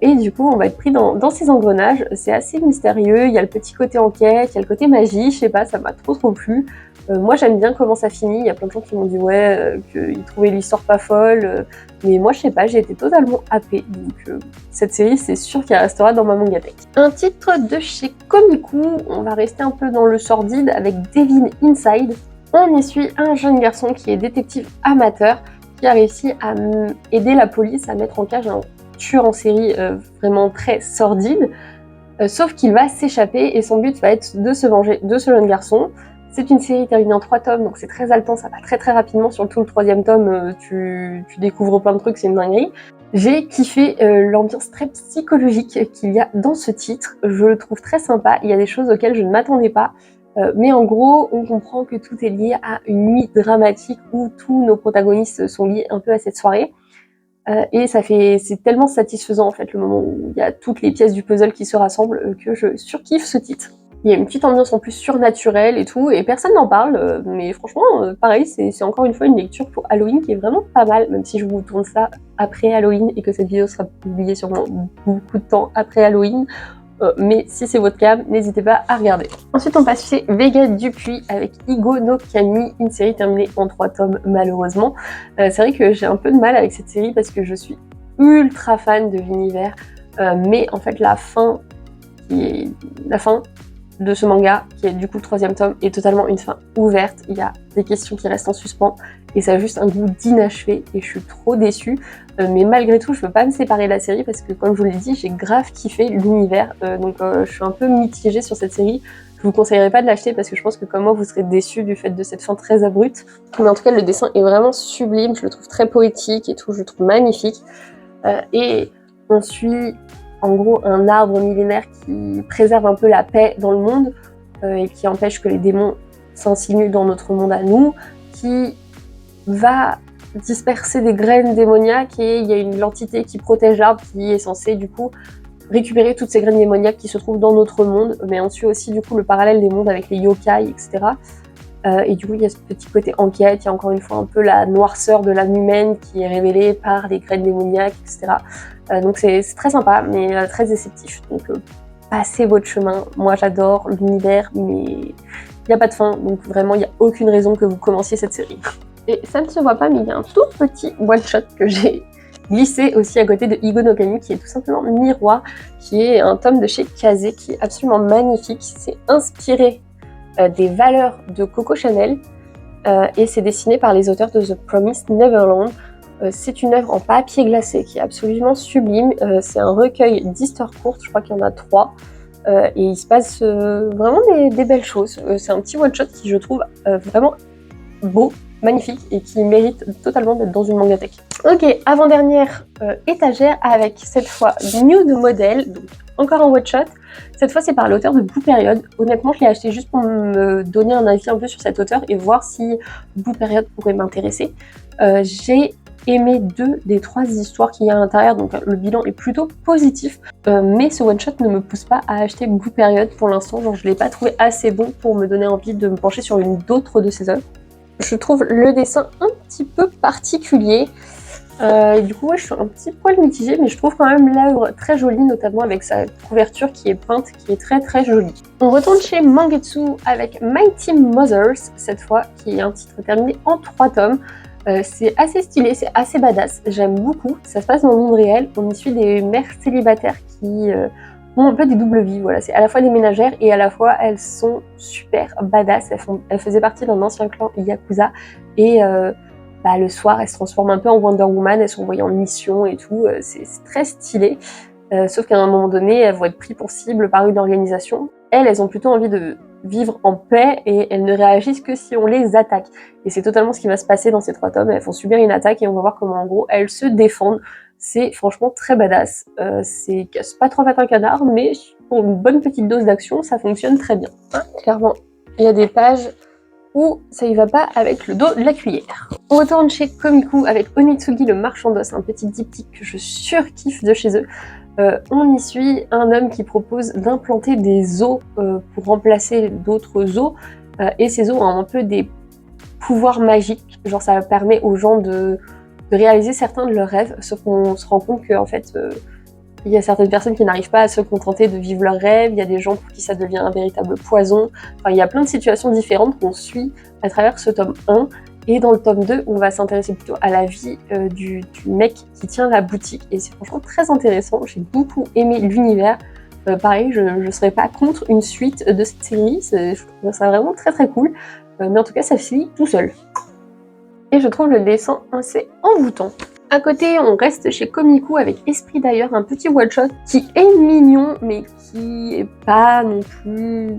et du coup on va être pris dans ces engrenages. C'est assez mystérieux, il y a le petit côté enquête, il y a le côté magie, je sais pas, ça m'a trop plu. Moi j'aime bien comment ça finit, il y a plein de gens qui m'ont dit ouais, qu'ils trouvaient l'histoire pas folle, mais moi je sais pas, j'ai été totalement happée, donc cette série c'est sûr qu'elle restera dans ma mangatech. Un titre de chez Komiku, on va rester un peu dans le sordide avec Devin Inside. On y suit un jeune garçon qui est détective amateur, qui a réussi à aider la police à mettre en cage un tueur en série vraiment très sordide, sauf qu'il va s'échapper et son but va être de se venger de ce jeune garçon. C'est une série terminée en 3 tomes, donc c'est très haletant, ça va très rapidement, surtout le 3e tome, tu découvres plein de trucs, c'est une dinguerie. J'ai kiffé l'ambiance très psychologique qu'il y a dans ce titre, je le trouve très sympa, il y a des choses auxquelles je ne m'attendais pas. Mais en gros, on comprend que tout est lié à une nuit dramatique où tous nos protagonistes sont liés un peu à cette soirée. Et c'est tellement satisfaisant en fait le moment où il y a toutes les pièces du puzzle qui se rassemblent que je surkiffe ce titre. Il y a une petite ambiance en plus surnaturelle et tout, et personne n'en parle, mais franchement, pareil, c'est encore une fois une lecture pour Halloween qui est vraiment pas mal, même si je vous tourne ça après Halloween et que cette vidéo sera publiée sûrement beaucoup de temps après Halloween. Mais si c'est votre cas, n'hésitez pas à regarder. Ensuite, on passe chez Vega Dupuis avec Igo no Kami, une série terminée en 3 tomes malheureusement. C'est vrai que j'ai un peu de mal avec cette série parce que je suis ultra fan de l'univers, mais en fait la fin de ce manga, qui est du coup le 3e tome, est totalement une fin ouverte. Il y a des questions qui restent en suspens et ça a juste un goût d'inachevé et je suis trop déçue. Mais malgré tout, je veux pas me séparer de la série parce que, comme je vous l'ai dit, j'ai grave kiffé l'univers. Donc je suis un peu mitigée sur cette série. Je vous conseillerais pas de l'acheter parce que je pense que comme moi, vous serez déçus du fait de cette fin très abrupte. Mais en tout cas, le dessin est vraiment sublime. Je le trouve très poétique et tout. Je le trouve magnifique. Et on suit en gros un arbre millénaire qui préserve un peu la paix dans le monde et qui empêche que les démons s'insinuent dans notre monde à nous, qui va disperser des graines démoniaques et il y a l'entité qui protège l'arbre qui est censée du coup récupérer toutes ces graines démoniaques qui se trouvent dans notre monde, mais on suit aussi du coup le parallèle des mondes avec les yokai, etc. Et du coup, il y a ce petit côté enquête, il y a encore une fois un peu la noirceur de l'âme humaine qui est révélée par les graines démoniaques, etc. Donc c'est très sympa, mais très déceptif. Donc passez votre chemin. Moi, j'adore l'univers, mais il n'y a pas de fin. Donc vraiment, il n'y a aucune raison que vous commenciez cette série. Et ça ne se voit pas, mais il y a un tout petit one-shot que j'ai glissé aussi à côté de Higo no Kami, qui est tout simplement Miroir, qui est un tome de chez Kazé, qui est absolument magnifique. C'est inspiré des valeurs de Coco Chanel et c'est dessiné par les auteurs de The Promised Neverland. C'est une œuvre en papier glacé qui est absolument sublime. C'est un recueil d'histoires courtes, je crois qu'il y en a 3. Et il se passe vraiment des belles choses. C'est un petit one-shot qui, je trouve, vraiment beau, magnifique et qui mérite totalement d'être dans une mangathèque. Ok, avant-dernière étagère avec cette fois Nude Model, donc encore un one-shot. Cette fois, c'est par l'auteur de Blue Period. Honnêtement, je l'ai acheté juste pour me donner un avis un peu sur cet auteur et voir si Blue Period pourrait m'intéresser. J'ai aimé 2 des 3 histoires qu'il y a à l'intérieur, donc le bilan est plutôt positif. Mais ce one-shot ne me pousse pas à acheter Blue Period pour l'instant. Genre, je ne l'ai pas trouvé assez bon pour me donner envie de me pencher sur une d'autres de ses œuvres. Je trouve le dessin un petit peu particulier. Et du coup, ouais, je suis un petit poil mitigée, mais je trouve quand même l'œuvre très jolie, notamment avec sa couverture qui est peinte, qui est très très jolie. On retourne chez Mangetsu avec Mighty Mothers, cette fois, qui est un titre terminé en 3 tomes. C'est assez stylé, c'est assez badass, j'aime beaucoup. Ça se passe dans le monde réel, on y suit des mères célibataires qui ont un peu des doubles vies. Voilà, c'est à la fois des ménagères et à la fois elles sont super badass. Elles faisaient partie d'un ancien clan Yakuza et le soir, elles se transforment un peu en Wonder Woman, elles sont envoyées en mission et tout, c'est très stylé. Sauf qu'à un moment donné, elles vont être prises pour cible par une organisation. Elles ont plutôt envie de vivre en paix et elles ne réagissent que si on les attaque. Et c'est totalement ce qui va se passer dans ces 3 tomes. Elles vont subir une attaque et on va voir comment en gros elles se défendent. C'est franchement très badass. C'est pas 3 pattes un canard, mais pour une bonne petite dose d'action, ça fonctionne très bien. Clairement, il y a des pages où ça y va pas avec le dos de la cuillère. On retourne chez Komiku avec Onitsugi le marchand d'os, un petit diptyque que je surkiffe de chez eux. On y suit un homme qui propose d'implanter des os pour remplacer d'autres os, et ces os ont un peu des pouvoirs magiques, genre ça permet aux gens de réaliser certains de leurs rêves, sauf qu'on se rend compte qu'en fait il y a certaines personnes qui n'arrivent pas à se contenter de vivre leurs rêves, il y a des gens pour qui ça devient un véritable poison, enfin il y a plein de situations différentes qu'on suit à travers ce tome 1. Et dans le tome 2, on va s'intéresser plutôt à la vie du mec qui tient la boutique. Et c'est franchement très intéressant, j'ai beaucoup aimé l'univers. Pareil, je ne serais pas contre une suite de cette série, je trouve ça vraiment très très cool. Mais en tout cas, ça se lit tout seul. Et je trouve le dessin assez envoûtant. À côté, on reste chez Komiku avec Esprit d'ailleurs, un petit one-shot qui est mignon, mais qui est pas non plus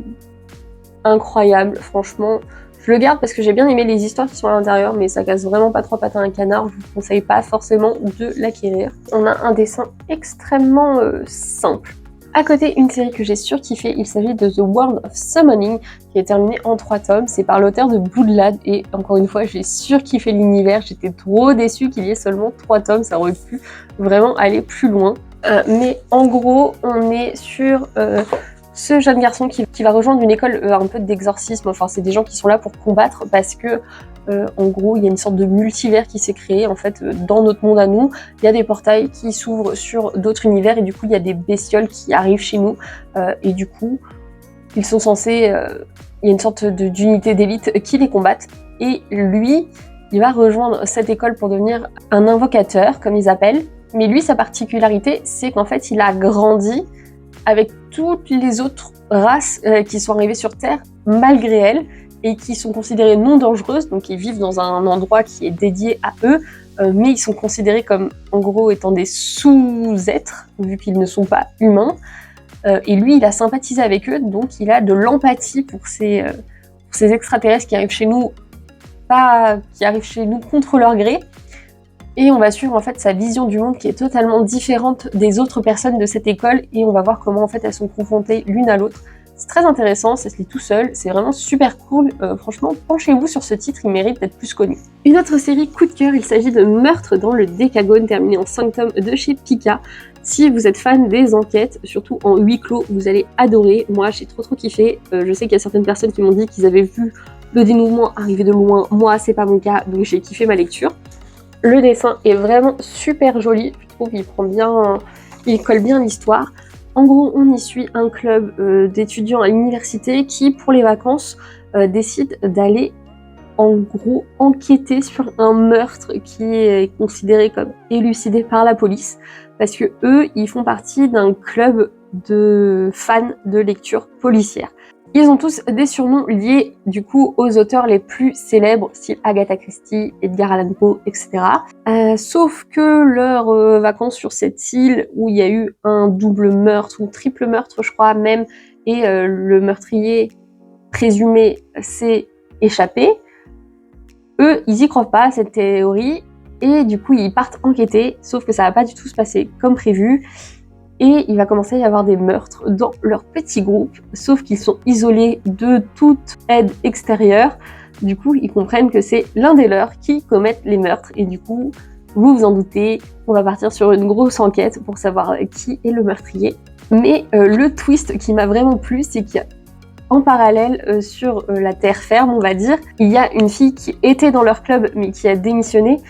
incroyable, franchement. Je le garde parce que j'ai bien aimé les histoires qui sont à l'intérieur, mais ça casse vraiment pas 3 pattes à un canard, je vous conseille pas forcément de l'acquérir. On a un dessin extrêmement simple. À côté, une série que j'ai surkiffée, il s'agit de The World of Summoning, qui est terminée en 3 tomes. C'est par l'auteur de Bloodlad, et encore une fois, j'ai surkiffé l'univers. J'étais trop déçue qu'il y ait seulement 3 tomes, ça aurait pu vraiment aller plus loin. Mais en gros, on est sur ce jeune garçon qui va rejoindre une école un peu d'exorcisme. Enfin, c'est des gens qui sont là pour combattre parce que en gros, il y a une sorte de multivers qui s'est créé en fait dans notre monde à nous. Il y a des portails qui s'ouvrent sur d'autres univers et du coup, il y a des bestioles qui arrivent chez nous et du coup, ils sont censés... il y a une sorte d'unité d'élite qui les combattent et lui, il va rejoindre cette école pour devenir un invocateur, comme ils appellent. Mais lui, sa particularité, c'est qu'en fait, il a grandi avec toutes les autres races qui sont arrivées sur Terre, malgré elles, et qui sont considérées non dangereuses, donc ils vivent dans un endroit qui est dédié à eux, mais ils sont considérés comme, en gros, étant des sous-êtres, vu qu'ils ne sont pas humains. Et lui, il a sympathisé avec eux, donc il a de l'empathie pour ces extraterrestres qui arrivent chez nous, qui arrivent chez nous contre leur gré. Et on va suivre en fait sa vision du monde qui est totalement différente des autres personnes de cette école et on va voir comment en fait elles sont confrontées l'une à l'autre. C'est très intéressant, ça se lit tout seul, c'est vraiment super cool. Franchement, penchez-vous sur ce titre, il mérite d'être plus connu. Une autre série coup de cœur, il s'agit de Meurtre dans le Décagone, terminé en 5 tomes de chez Pika. Si vous êtes fan des enquêtes, surtout en huis clos, vous allez adorer. Moi, j'ai trop kiffé. Je sais qu'il y a certaines personnes qui m'ont dit qu'ils avaient vu le dénouement arriver de loin. Moi, c'est pas mon cas, donc j'ai kiffé ma lecture. Le dessin est vraiment super joli. Je trouve qu'il colle bien l'histoire. En gros, on y suit un club d'étudiants à l'université qui, pour les vacances, décide d'aller en gros enquêter sur un meurtre qui est considéré comme élucidé par la police, parce que eux, ils font partie d'un club de fans de lecture policière. Ils ont tous des surnoms liés du coup aux auteurs les plus célèbres, style Agatha Christie, Edgar Allan Poe, etc. Sauf que leurs vacances sur cette île où il y a eu un double meurtre ou triple meurtre, je crois même, et le meurtrier présumé s'est échappé. Eux, ils y croient pas à cette théorie et du coup ils partent enquêter, sauf que ça va pas du tout se passer comme prévu et il va commencer à y avoir des meurtres dans leur petit groupe, sauf qu'ils sont isolés de toute aide extérieure. Du coup, ils comprennent que c'est l'un des leurs qui commettent les meurtres et du coup, vous vous en doutez, on va partir sur une grosse enquête pour savoir qui est le meurtrier. Mais le twist qui m'a vraiment plu, c'est qu'il y a en parallèle, sur la terre ferme, on va dire, il y a une fille qui était dans leur club mais qui a démissionné,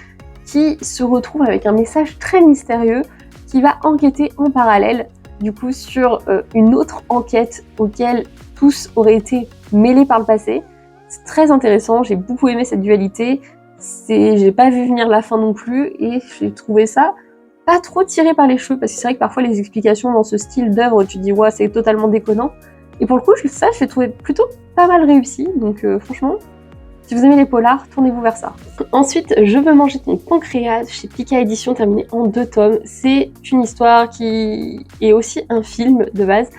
qui se retrouve avec un message très mystérieux qui va enquêter en parallèle, du coup, sur une autre enquête auquel tous auraient été mêlés par le passé. C'est très intéressant, j'ai beaucoup aimé cette dualité. J'ai pas vu venir la fin non plus et j'ai trouvé ça pas trop tiré par les cheveux parce que c'est vrai que parfois les explications dans ce style d'œuvre, tu te dis ouais, c'est totalement déconnant. Et pour le coup, ça, je l'ai trouvé plutôt pas mal réussi. Donc franchement, si vous aimez les polars, tournez-vous vers ça. Ensuite, Je veux manger ton pancréas chez Pika Édition, terminé en 2 tomes. C'est une histoire qui est aussi un film de base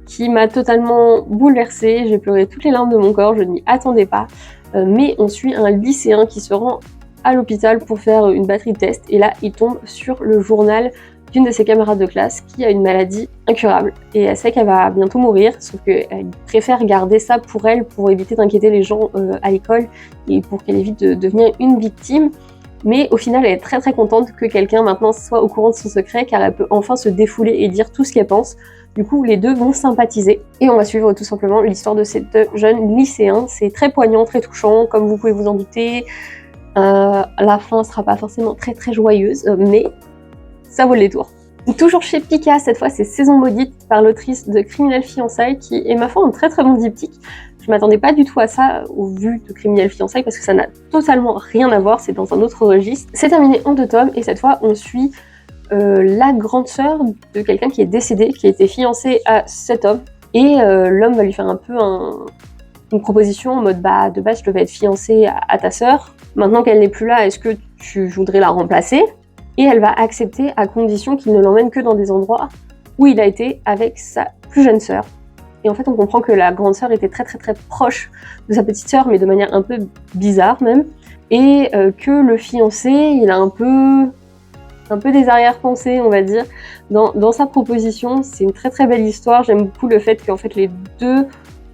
qui m'a totalement bouleversée. J'ai pleuré toutes les larmes de mon corps, je n'y attendais pas. Mais on suit un lycéen qui se rend à l'hôpital pour faire une batterie de tests. Et là, il tombe sur le journal d'une de ses camarades de classe qui a une maladie incurable et elle sait qu'elle va bientôt mourir, sauf qu'elle préfère garder ça pour elle pour éviter d'inquiéter les gens à l'école et pour qu'elle évite de devenir une victime. Mais au final, elle est très contente que quelqu'un maintenant soit au courant de son secret car elle peut enfin se défouler et dire tout ce qu'elle pense. Du coup, les deux vont sympathiser et on va suivre tout simplement l'histoire de ces deux jeunes lycéens. C'est très poignant, très touchant, comme vous pouvez vous en douter. La fin sera pas forcément très joyeuse, mais ça vaut le détour. Toujours chez Pika, cette fois c'est Saison maudite par l'autrice de Criminel Fiançailles qui est ma foi un très bon diptyque. Je m'attendais pas du tout à ça au vu de Criminel Fiançailles parce que ça n'a totalement rien à voir, c'est dans un autre registre. C'est terminé en 2 tomes et cette fois on suit la grande sœur de quelqu'un qui est décédé, qui a été fiancé à cet homme et l'homme va lui faire un peu une proposition en mode bah de base je devais être fiancée à ta sœur, maintenant qu'elle n'est plus là est-ce que tu voudrais la remplacer? Et elle va accepter à condition qu'il ne l'emmène que dans des endroits où il a été avec sa plus jeune sœur. Et en fait, on comprend que la grande sœur était très proche de sa petite sœur, mais de manière un peu bizarre même. Et que le fiancé, il a un peu des arrière-pensées, on va dire, dans sa proposition. C'est une très belle histoire. J'aime beaucoup le fait qu'en fait les deux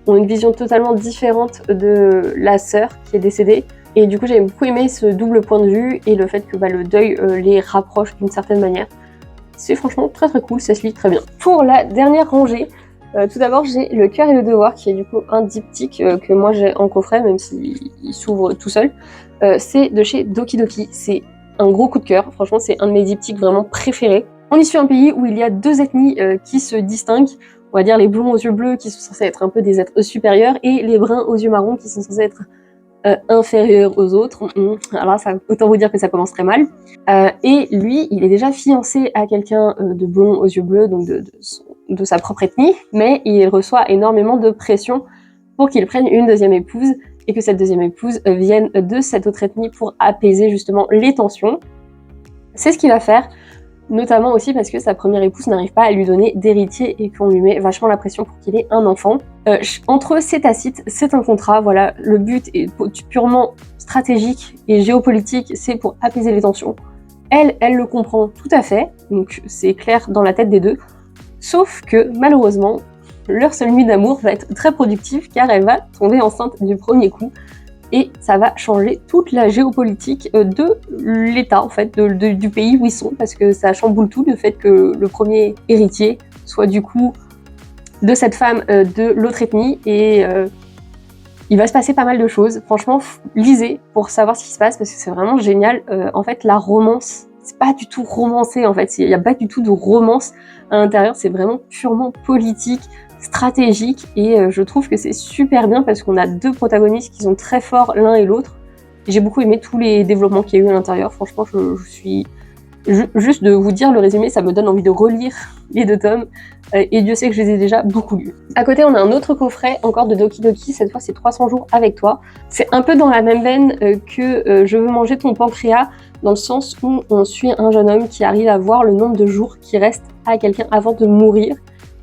ont une vision totalement différente de la sœur qui est décédée. Et du coup, j'avais beaucoup aimé ce double point de vue et le fait que le deuil les rapproche d'une certaine manière. C'est franchement très cool, ça se lit très bien. Pour la dernière rangée, tout d'abord, j'ai Le cœur et le devoir, qui est du coup un diptyque que moi j'ai en coffret, même s'il s'ouvre tout seul. C'est de chez Doki Doki. C'est un gros coup de cœur. Franchement, c'est un de mes diptyques vraiment préférés. On y suit un pays où il y a 2 ethnies qui se distinguent. On va dire les blonds aux yeux bleus qui sont censés être un peu des êtres supérieurs et les bruns aux yeux marrons qui sont censés être inférieur aux autres. Alors ça, autant vous dire que ça commence très mal. Et lui, il est déjà fiancé à quelqu'un de blond aux yeux bleus, donc de sa propre ethnie, mais il reçoit énormément de pression pour qu'il prenne une deuxième épouse et que cette deuxième épouse vienne de cette autre ethnie pour apaiser justement les tensions. C'est ce qu'il va faire, notamment aussi parce que sa première épouse n'arrive pas à lui donner d'héritier et qu'on lui met vachement la pression pour qu'il ait un enfant. Entre eux, c'est tacite, c'est un contrat, voilà, le but est purement stratégique et géopolitique, c'est pour apaiser les tensions. Elle le comprend tout à fait, donc c'est clair dans la tête des deux, sauf que malheureusement, leur seule nuit d'amour va être très productive car elle va tomber enceinte du premier coup. Et ça va changer toute la géopolitique de l'État, en fait, du pays où ils sont, parce que ça chamboule tout, le fait que le premier héritier soit du coup de cette femme de l'autre ethnie, et il va se passer pas mal de choses. Franchement, lisez pour savoir ce qui se passe, parce que c'est vraiment génial. En fait, la romance, c'est pas du tout romancé, en fait, il n'y a pas du tout de romance à l'intérieur, c'est vraiment purement politique, stratégique, et je trouve que c'est super bien parce qu'on a deux protagonistes qui sont très forts l'un et l'autre. J'ai beaucoup aimé tous les développements qu'il y a eu à l'intérieur, franchement je suis... Juste de vous dire le résumé, ça me donne envie de relire les 2 tomes, et Dieu sait que je les ai déjà beaucoup lus. À côté, on a un autre coffret, encore de Doki Doki, cette fois c'est 300 jours avec toi. C'est un peu dans la même veine que Je veux manger ton pancréas, dans le sens où on suit un jeune homme qui arrive à voir le nombre de jours qui restent à quelqu'un avant de mourir.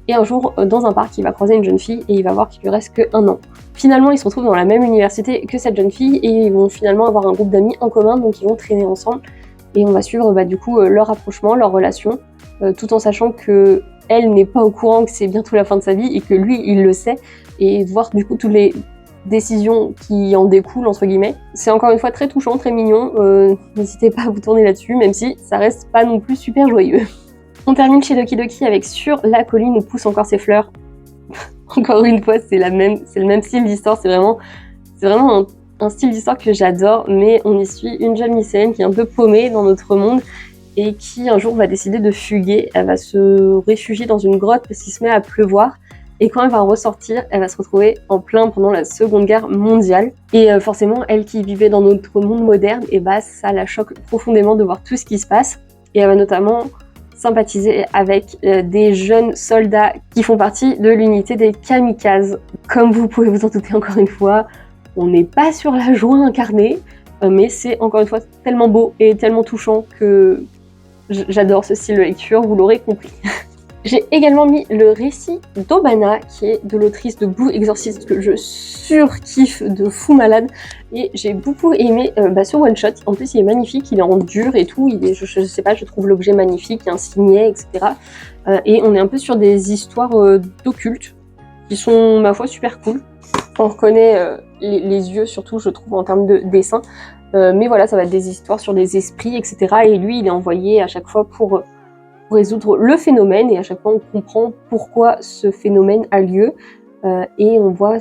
Et un jour, dans un parc, il va croiser une jeune fille et il va voir qu'il lui reste que 1 an. Finalement, ils se retrouvent dans la même université que cette jeune fille et ils vont finalement avoir un groupe d'amis en commun, donc ils vont traîner ensemble. Et on va suivre du coup leur rapprochement, leur relation, tout en sachant que elle n'est pas au courant que c'est bientôt la fin de sa vie et que lui, il le sait, et voir du coup toutes les décisions qui en découlent, entre guillemets. C'est encore une fois très touchant, très mignon, n'hésitez pas à vous tourner là-dessus, même si ça reste pas non plus super joyeux. On termine chez Doki Doki avec Sur la colline où poussent encore ses fleurs. Encore une fois, c'est le même style d'histoire, c'est vraiment un style d'histoire que j'adore, mais on y suit une jeune lycéenne qui est un peu paumée dans notre monde et qui un jour va décider de fuguer. Elle va se réfugier dans une grotte parce qu'il se met à pleuvoir, et quand elle va ressortir, elle va se retrouver en plein pendant la Seconde Guerre mondiale. Et forcément, elle qui vivait dans notre monde moderne, et bah ça la choque profondément de voir tout ce qui se passe, et elle va notamment sympathiser avec des jeunes soldats qui font partie de l'unité des kamikazes. Comme vous pouvez vous en douter encore une fois, on n'est pas sur la joie incarnée, mais c'est encore une fois tellement beau et tellement touchant que j'adore ce style de lecture, vous l'aurez compris. J'ai également mis le récit d'Obana, qui est de l'autrice de Blue Exorcist, que je surkiffe de fou malade, et j'ai beaucoup aimé ce one-shot. En plus, il est magnifique, il est en dur et tout, je sais pas, je trouve l'objet magnifique, il y a un signet, etc. Et on est un peu sur des histoires d'occulte, qui sont, ma foi, super cool. On reconnaît les yeux, surtout, je trouve, en termes de dessin. Mais voilà, ça va être des histoires sur les esprits, etc. Et lui, il est envoyé à chaque fois pour résoudre le phénomène, et à chaque fois on comprend pourquoi ce phénomène a lieu, et on voit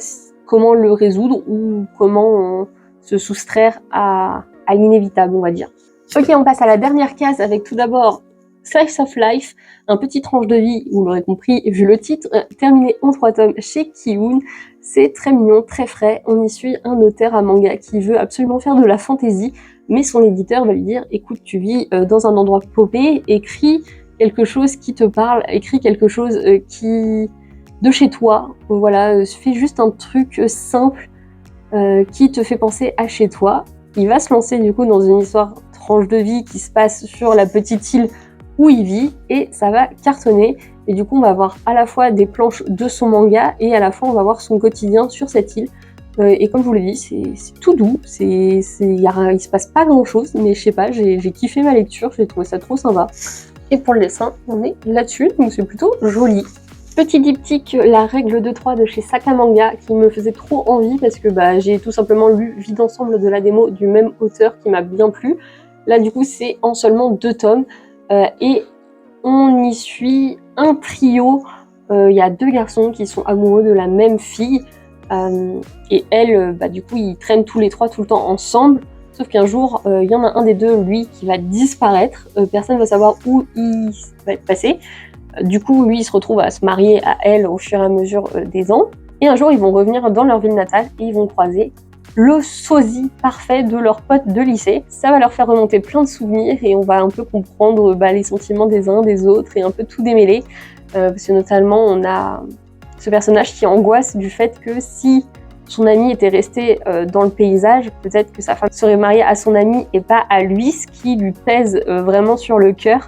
comment le résoudre ou comment se soustraire à l'inévitable, on va dire. Ok, on passe à la dernière case avec tout d'abord Slice of Life, un petit tranche de vie, vous l'aurez compris vu le titre, terminé en 3 tomes chez Kiun. C'est très mignon, très frais, on y suit un auteur à manga qui veut absolument faire de la fantaisie, mais son éditeur va lui dire « Écoute, tu vis dans un endroit paumé, écris quelque chose qui te parle, écris quelque chose qui de chez toi, voilà, fais juste un truc simple qui te fait penser à chez toi. » Il va se lancer du coup dans une histoire tranche de vie qui se passe sur la petite île où il vit, et ça va cartonner. Et du coup, on va avoir à la fois des planches de son manga et à la fois on va voir son quotidien sur cette île. Et comme je vous l'ai dit, c'est tout doux, il se passe pas grand chose, mais je sais pas, j'ai kiffé ma lecture, j'ai trouvé ça trop sympa. Et pour le dessin, on est là-dessus, donc c'est plutôt joli. Petit diptyque, la règle de 3 de chez Sakamanga, qui me faisait trop envie parce que j'ai tout simplement lu Vie d'ensemble de la démo du même auteur qui m'a bien plu. Là du coup c'est en seulement 2 tomes, et on y suit un trio. Il y a 2 garçons qui sont amoureux de la même fille, et elle, du coup ils traînent tous les 3 tout le temps ensemble. Sauf qu'un jour, il y en a un des deux, lui, qui va disparaître. Personne ne va savoir où il va être passé. Du coup, lui, il se retrouve à se marier à elle au fur et à mesure des ans. Et un jour, ils vont revenir dans leur ville natale et ils vont croiser le sosie parfait de leur pote de lycée. Ça va leur faire remonter plein de souvenirs et on va un peu comprendre les sentiments des uns des autres et un peu tout démêler. Parce que notamment, on a ce personnage qui angoisse du fait que si son ami était resté dans le paysage, peut-être que sa femme serait mariée à son ami et pas à lui, ce qui lui pèse vraiment sur le cœur.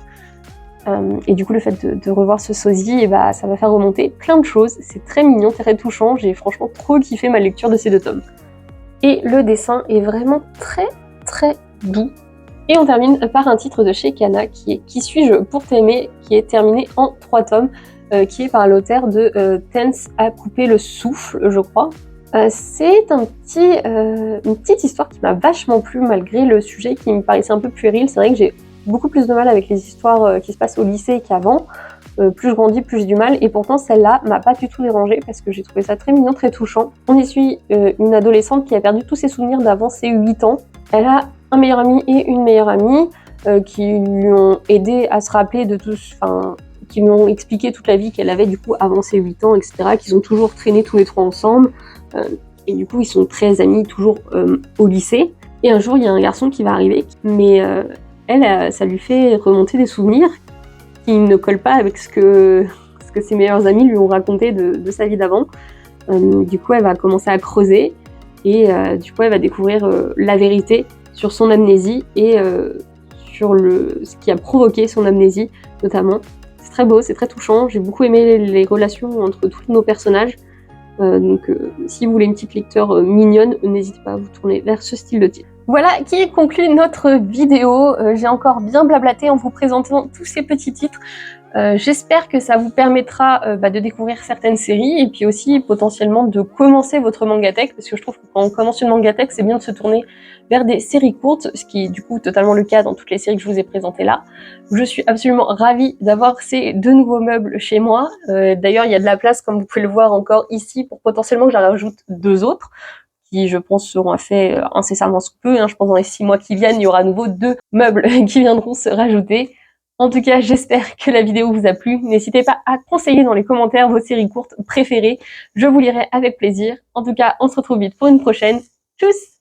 Et du coup, le fait de revoir ce sosie, ça va faire remonter plein de choses. C'est très mignon, très touchant. J'ai franchement trop kiffé ma lecture de ces 2 tomes. Et le dessin est vraiment très très doux. Et on termine par un titre de chez Kana qui est Qui suis-je pour t'aimer, qui est terminé en 3 tomes. qui est par l'auteur de Tense à couper le souffle, je crois. C'est une petite histoire qui m'a vachement plu malgré le sujet qui me paraissait un peu puéril. C'est vrai que j'ai beaucoup plus de mal avec les histoires qui se passent au lycée qu'avant. Plus je grandis, plus j'ai du mal, et pourtant celle-là m'a pas du tout dérangée parce que j'ai trouvé ça très mignon, très touchant. On y suit une adolescente qui a perdu tous ses souvenirs d'avant ses 8 ans. Elle a un meilleur ami et une meilleure amie qui lui ont aidé à se rappeler de tout, qui lui ont expliqué toute la vie qu'elle avait du coup avant ses 8 ans, etc. Qu'ils ont toujours traîné tous les trois ensemble, et du coup ils sont très amis toujours au lycée. Et un jour il y a un garçon qui va arriver, mais elle, ça lui fait remonter des souvenirs qui ne collent pas avec ce que ses meilleurs amis lui ont raconté de sa vie d'avant. Du coup elle va commencer à creuser, et du coup elle va découvrir la vérité sur son amnésie et sur ce qui a provoqué son amnésie notamment. C'est très beau, c'est très touchant, j'ai beaucoup aimé les relations entre tous nos personnages. Donc si vous voulez une petite lecture mignonne, n'hésitez pas à vous tourner vers ce style de titre. Voilà qui conclut notre vidéo. J'ai encore bien blablaté en vous présentant tous ces petits titres. J'espère que ça vous permettra de découvrir certaines séries et puis aussi potentiellement de commencer votre mangatech, parce que je trouve que quand on commence une mangatech, c'est bien de se tourner vers des séries courtes, ce qui est du coup totalement le cas dans toutes les séries que je vous ai présentées là. Je suis absolument ravie d'avoir ces 2 nouveaux meubles chez moi. D'ailleurs, il y a de la place, comme vous pouvez le voir encore ici, pour potentiellement que j'en rajoute 2 autres, qui je pense seront faits incessamment sous peu. Je pense dans les 6 mois qui viennent, il y aura à nouveau 2 meubles qui viendront se rajouter. En tout cas, j'espère que la vidéo vous a plu. N'hésitez pas à conseiller dans les commentaires vos séries courtes préférées. Je vous lirai avec plaisir. En tout cas, on se retrouve vite pour une prochaine. Tchuss!